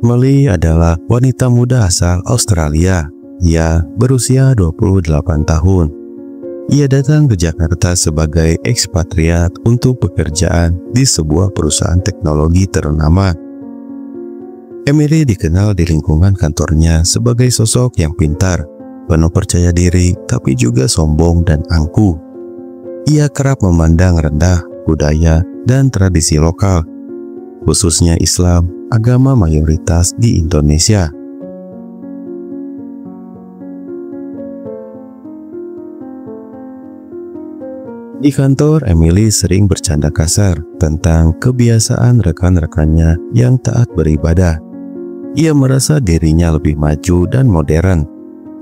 Emily adalah wanita muda asal Australia. Ia berusia 28 tahun. Ia datang ke Jakarta sebagai ekspatriat untuk pekerjaan di sebuah perusahaan teknologi ternama. Emily dikenal di lingkungan kantornya sebagai sosok yang pintar, penuh percaya diri, tapi juga sombong dan angkuh. Ia kerap memandang rendah budaya dan tradisi lokal, khususnya Islam, agama mayoritas di Indonesia. Di kantor, Emily sering bercanda kasar tentang kebiasaan rekan-rekannya yang taat beribadah. Ia merasa dirinya lebih maju dan modern.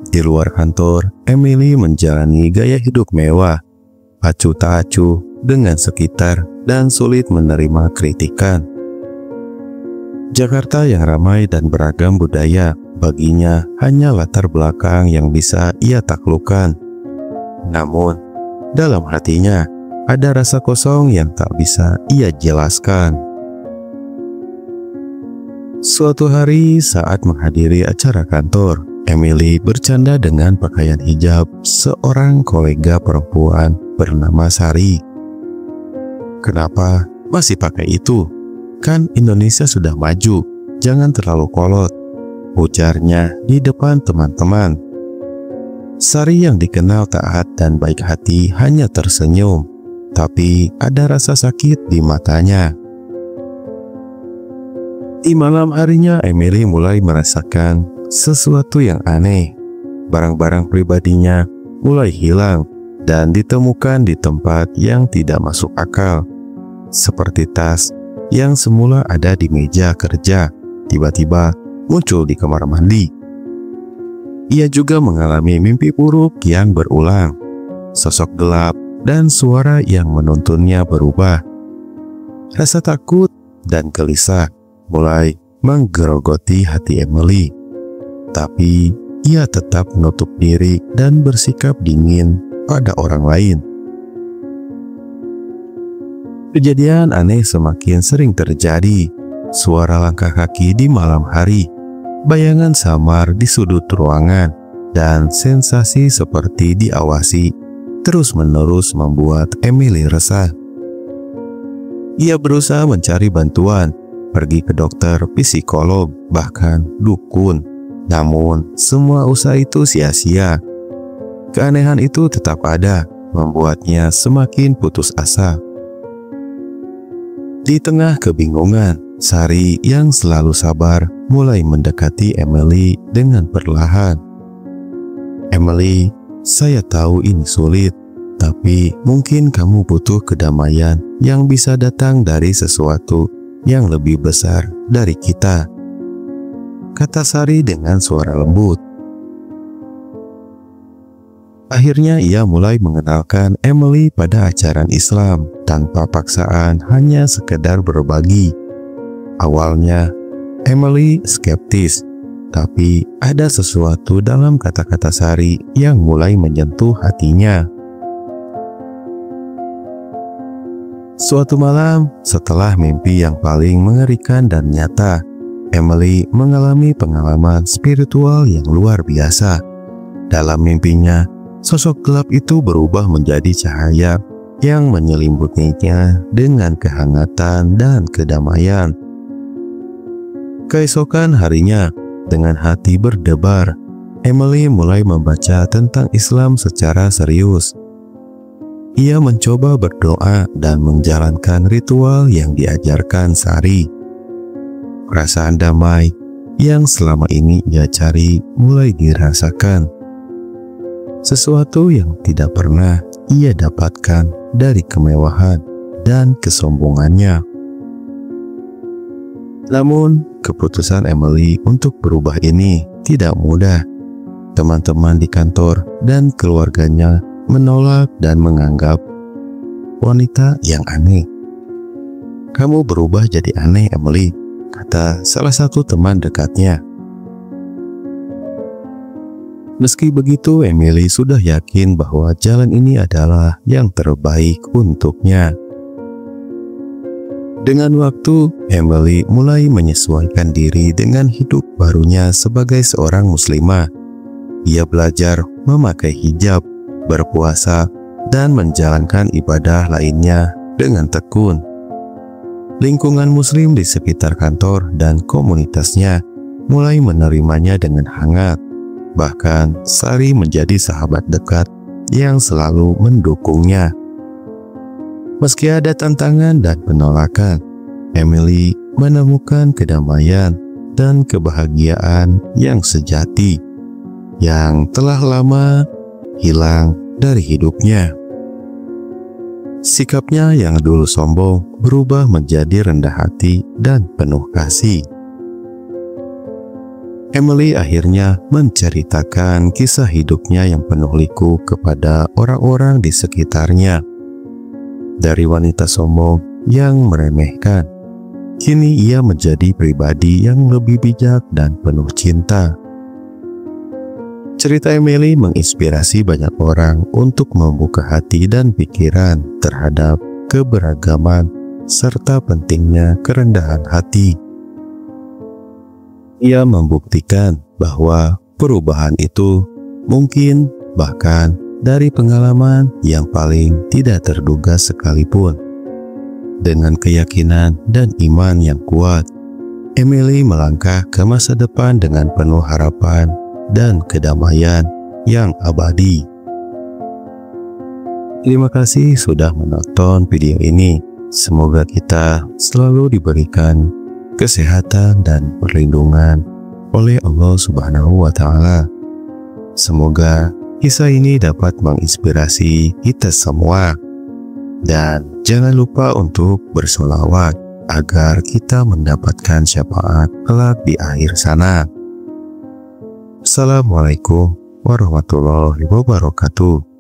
Di luar kantor, Emily menjalani gaya hidup mewah, acuh tak acuh dengan sekitar, dan sulit menerima kritikan. Jakarta yang ramai dan beragam budaya baginya hanya latar belakang yang bisa ia taklukkan. Namun, dalam hatinya ada rasa kosong yang tak bisa ia jelaskan. Suatu hari saat menghadiri acara kantor, Emily bercanda dengan pakaian hijab seorang kolega perempuan bernama Sari. "Kenapa masih pakai itu? Kan Indonesia sudah maju, jangan terlalu kolot," ujarnya di depan teman-teman. Sari yang dikenal taat dan baik hati hanya tersenyum, tapi ada rasa sakit di matanya. Di malam harinya, Emily mulai merasakan sesuatu yang aneh. Barang-barang pribadinya mulai hilang dan ditemukan di tempat yang tidak masuk akal, seperti tas yang semula ada di meja kerja, tiba-tiba muncul di kamar mandi. Ia juga mengalami mimpi buruk yang berulang, sosok gelap dan suara yang menuntunnya berubah. Rasa takut dan gelisah mulai menggerogoti hati Emily, tapi ia tetap menutup diri dan bersikap dingin pada orang lain. Kejadian aneh semakin sering terjadi. Suara langkah kaki di malam hari, bayangan samar di sudut ruangan, dan sensasi seperti diawasi terus-menerus membuat Emily resah. Ia berusaha mencari bantuan, pergi ke dokter, psikolog, bahkan dukun. Namun, semua usaha itu sia-sia. Keanehan itu tetap ada, membuatnya semakin putus asa. Di tengah kebingungan, Sari yang selalu sabar mulai mendekati Emily dengan perlahan. "Emily, saya tahu ini sulit, tapi mungkin kamu butuh kedamaian yang bisa datang dari sesuatu yang lebih besar dari kita," kata Sari dengan suara lembut. Akhirnya ia mulai mengenalkan Emily pada ajaran Islam tanpa paksaan, hanya sekedar berbagi. Awalnya Emily skeptis, tapi ada sesuatu dalam kata-kata Sari yang mulai menyentuh hatinya. Suatu malam, setelah mimpi yang paling mengerikan dan nyata, Emily mengalami pengalaman spiritual yang luar biasa. Dalam mimpinya, sosok gelap itu berubah menjadi cahaya yang menyelimutinya dengan kehangatan dan kedamaian. Keesokan harinya, dengan hati berdebar, Emily mulai membaca tentang Islam secara serius. Ia mencoba berdoa dan menjalankan ritual yang diajarkan Sari. Perasaan damai yang selama ini ia cari mulai dirasakan. Sesuatu yang tidak pernah ia dapatkan dari kemewahan dan kesombongannya. Namun, keputusan Emily untuk berubah ini tidak mudah. Teman-teman di kantor dan keluarganya menolak dan menganggap wanita yang aneh. "Kamu berubah jadi aneh, Emily," kata salah satu teman dekatnya. Meski begitu, Emily sudah yakin bahwa jalan ini adalah yang terbaik untuknya. Dengan waktu, Emily mulai menyesuaikan diri dengan hidup barunya sebagai seorang muslimah. Ia belajar memakai hijab, berpuasa, dan menjalankan ibadah lainnya dengan tekun. Lingkungan muslim di sekitar kantor dan komunitasnya mulai menerimanya dengan hangat. Bahkan Sari menjadi sahabat dekat yang selalu mendukungnya. Meski ada tantangan dan penolakan, Emily menemukan kedamaian dan kebahagiaan yang sejati yang telah lama hilang dari hidupnya. Sikapnya yang dulu sombong berubah menjadi rendah hati dan penuh kasih. Emily akhirnya menceritakan kisah hidupnya yang penuh liku kepada orang-orang di sekitarnya. Dari wanita sombong yang meremehkan, kini ia menjadi pribadi yang lebih bijak dan penuh cinta. Cerita Emily menginspirasi banyak orang untuk membuka hati dan pikiran terhadap keberagaman serta pentingnya kerendahan hati. Ia membuktikan bahwa perubahan itu mungkin bahkan dari pengalaman yang paling tidak terduga sekalipun. Dengan keyakinan dan iman yang kuat, Emily melangkah ke masa depan dengan penuh harapan dan kedamaian yang abadi. Terima kasih sudah menonton video ini. Semoga kita selalu diberikan kesehatan dan perlindungan oleh Allah Subhanahu wa Ta'ala. Semoga kisah ini dapat menginspirasi kita semua. Dan jangan lupa untuk bersolawat agar kita mendapatkan syafaat kelak di akhir sana. Assalamualaikum warahmatullahi wabarakatuh.